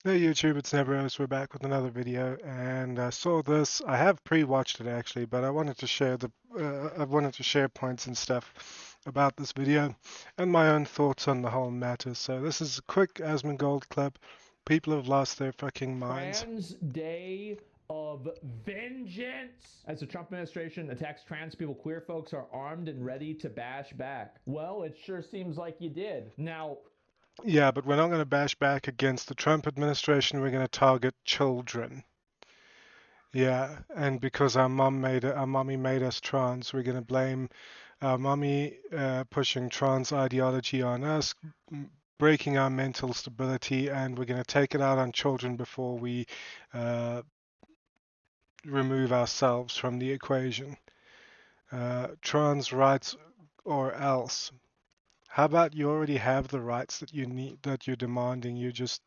Hey YouTube, it's Neveros. We're back with another video, and I saw this. I have pre-watched it actually, but I wanted to share points and stuff about this video and my own thoughts on the whole matter. So this is a quick Asmongold clip. People have lost their fucking minds. Trans Day of Vengeance. As the Trump administration attacks trans people, queer folks are armed and ready to bash back. Well, it sure seems like you did. Now, Yeah, but we're not going to bash back against the Trump administration. We're going to target children. Yeah, and because our mommy made us trans, we're going to blame our mommy pushing trans ideology on us, breaking our mental stability, and we're going to take it out on children before we uh, remove ourselves from the equation. Trans rights or else. How about you already have the rights that you need, that you're demanding? You just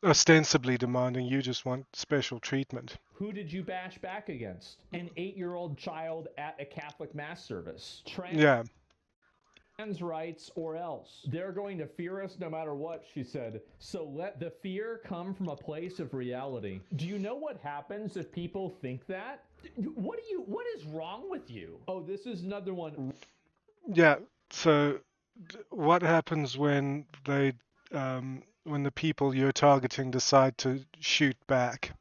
ostensibly demanding. You just want special treatment. who did you bash back against? An 8-year-old child at a Catholic mass service. Trans Yeah. rights or else. They're going to fear us no matter what, she said. So let the fear come from a place of reality. Do you know what happens if people think that? What is wrong with you? Oh, this is another one. Yeah. So what happens when the people you're targeting decide to shoot back?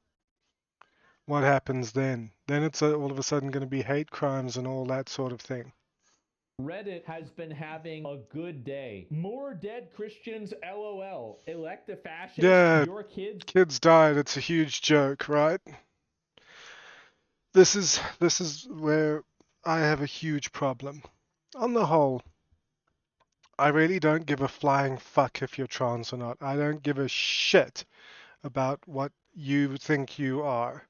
What happens then? Then it's all of a sudden going to be hate crimes and all that sort of thing. Reddit has been having a good day. More dead Christians, lol. Elect a fascist. Yeah, Your kids died. It's a huge joke, right? This is where I have a huge problem. On the whole, I really don't give a flying fuck if you're trans or not. I don't give a shit about what you think you are.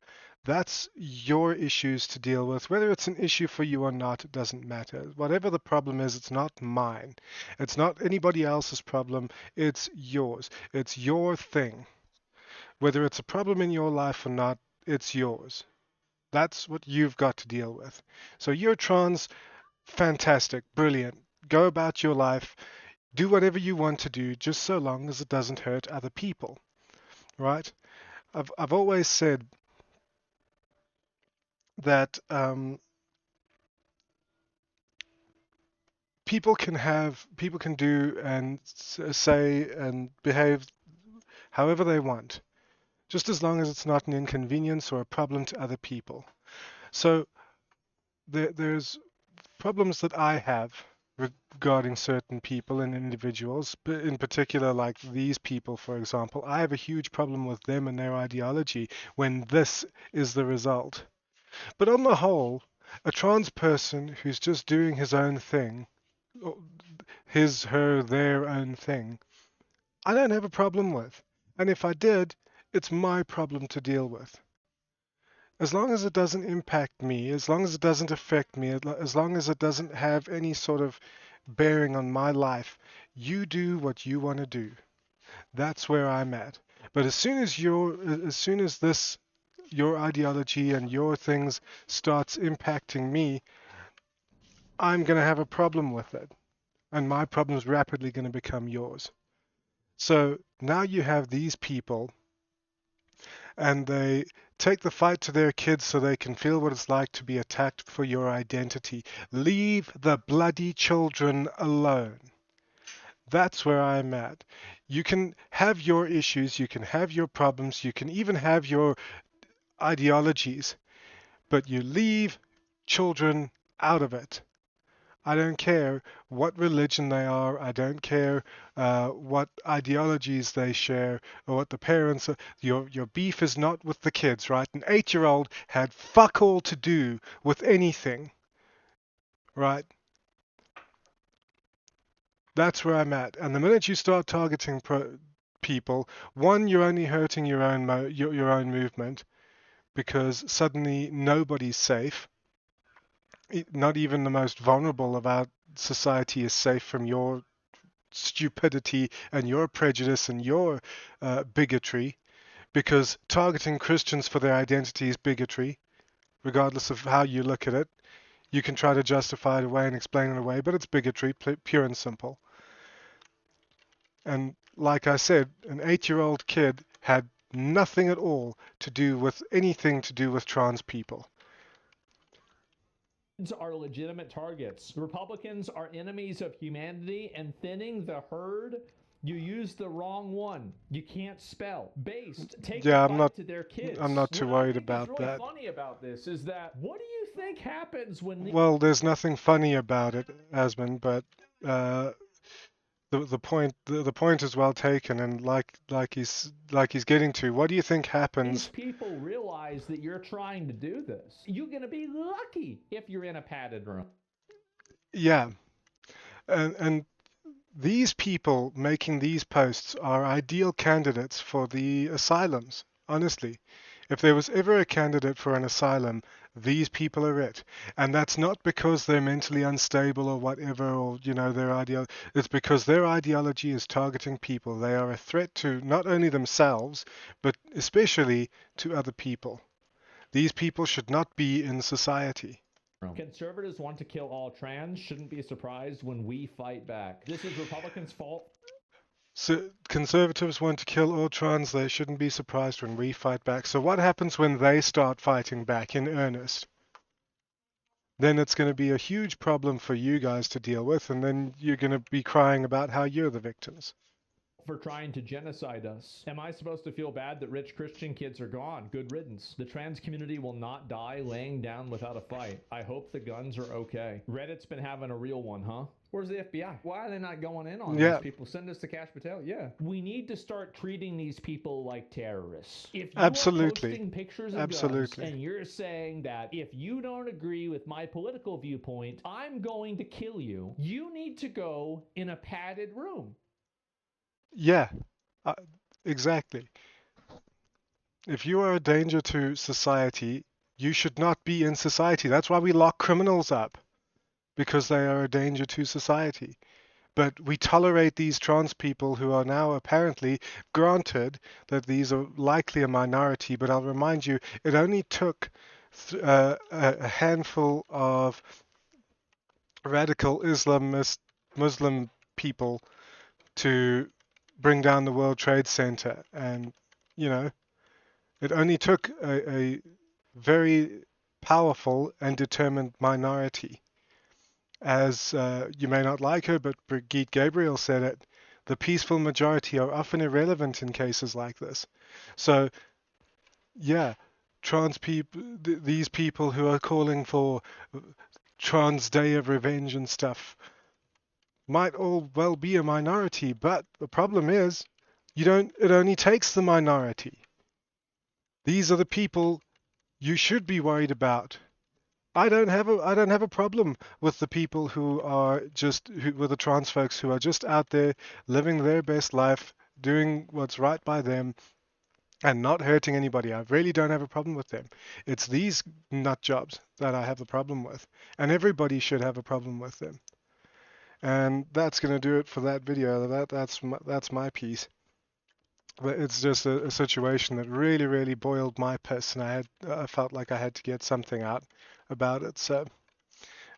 That's your issues to deal with. Whether it's an issue for you or not, it doesn't matter. Whatever the problem is, it's not mine. It's not anybody else's problem. It's yours. It's your thing. Whether it's a problem in your life or not, it's yours. That's what you've got to deal with. So you're trans, fantastic, brilliant. Go about your life. Do whatever you want to do, just so long as it doesn't hurt other people, right? I've always said that people can do and say and behave however they want, just as long as it's not an inconvenience or a problem to other people. So there's problems that I have regarding certain people and individuals, but in particular, like these people, for example. I have a huge problem with them and their ideology when this is the result. But on the whole, a trans person who's just doing his own thing, his, her, their own thing, I don't have a problem with. And if I did, it's my problem to deal with. As long as it doesn't impact me, as long as it doesn't affect me, as long as it doesn't have any sort of bearing on my life, you do what you want to do. That's where I'm at. But as soon as your ideology and your things starts impacting me, I'm going to have a problem with it. And my problem is rapidly going to become yours. So now you have these people and they take the fight to their kids so they can feel what it's like to be attacked for your identity. Leave the bloody children alone. That's where I'm at. You can have your issues, you can have your problems, you can even have your ideologies, but you leave children out of it. I don't care what religion they are. I don't care what ideologies they share or what the parents are. Your beef is not with the kids, right? An 8-year-old had fuck all to do with anything, right? That's where I'm at. And the minute you start targeting people, one, you're only hurting your own your own movement because suddenly nobody's safe. Not even the most vulnerable of our society is safe from your stupidity and your prejudice and your bigotry, because targeting Christians for their identity is bigotry, regardless of how you look at it. You can try to justify it away and explain it away, but it's bigotry, pure and simple. And like I said, an 8-year-old kid had nothing at all to do with anything to do with trans people. Are legitimate targets. Republicans are enemies of humanity, and thinning the herd. You used the wrong one. You can't spell. Based. Take the Yeah, fight to their I'm kids. not too What I worried think is about really that. funny about this is that what do you think happens when Well, there's nothing funny about it, Asmund, but uh, the point is well taken, and like he's getting to. What do you think these happens? people realize that you're trying to do this? You're going to be lucky if you're in a padded room. Yeah, and these people making these posts are ideal candidates for the asylums. Honestly, if there was ever a candidate for an asylum, these people are it. And that's not because they're mentally unstable or whatever, or their ideology. It's because their ideology is targeting people. They are a threat to not only themselves, but especially to other people. These people should not be in society. Conservatives want to kill all trans. Shouldn't be surprised when we fight back. This is Republicans' fault. So conservatives want to kill all trans. They shouldn't be surprised when we fight back. So what happens when they start fighting back in earnest? Then it's going to be a huge problem for you guys to deal with, and then you're going to be crying about how you're the victims. For trying to genocide us. Am I supposed to feel bad that rich Christian kids are gone? Good riddance. The trans community will not die laying down without a fight. I hope the guns are okay. Reddit's been having a real one, huh? Where's the FBI? Why are they not going in on these Yeah, people? Send us to Cash Patel. Yeah. We need to start treating these people like terrorists. If you are absolutely. posting pictures of guns Absolutely. and you're saying that if you don't agree with my political viewpoint, I'm going to kill you, you need to go in a padded room. Yeah, uh, exactly. If you are a danger to society, you should not be in society. That's why we lock criminals up, because they are a danger to society. But we tolerate these trans people who are now apparently, granted that these are likely a minority, but I'll remind you, it only took a handful of radical Islamist Muslim people to bring down the World Trade Center. And, you know, it only took a very powerful and determined minority. As you may not like her, but Brigitte Gabriel said it, the peaceful majority are often irrelevant in cases like this. So, yeah, trans people, these people who are calling for trans day of revenge and stuff might all well be a minority, but the problem is, it only takes the minority. These are the people you should be worried about. I don't have a problem with the people who are with the trans folks who are just out there living their best life, doing what's right by them, and not hurting anybody. I really don't have a problem with them. It's these nut jobs that I have a problem with, and everybody should have a problem with them. And that's gonna do it for that video. That's my piece. But it's just a situation that really, really boiled my piss, and I felt like I had to get something out about it. So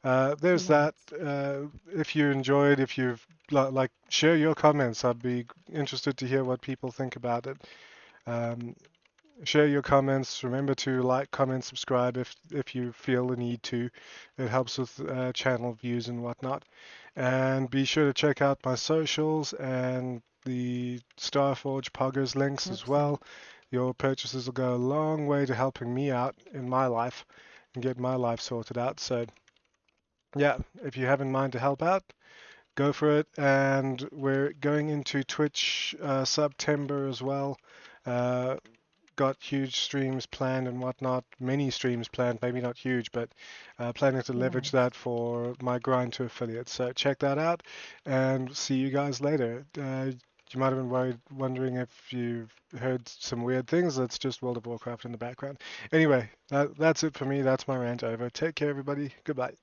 there's that. If you enjoyed, if you've like, share your comments. I'd be interested to hear what people think about it. Um, Share your comments. Remember to like, comment, subscribe if you feel the need to. It helps with channel views and whatnot. And be sure to check out my socials and the Starforge Poggers links as well. Your purchases will go a long way to helping me out in my life and get my life sorted out. So yeah, if you have in mind to help out, go for it. And we're going into Twitch September as well. Uh, got huge streams planned and whatnot, many streams planned, maybe not huge, but planning to leverage that for my grind to affiliates. So check that out and see you guys later. You might have been wondering if you've heard some weird things. That's just World of Warcraft in the background. Anyway, that's it for me. That's my rant over. Take care, everybody. Goodbye.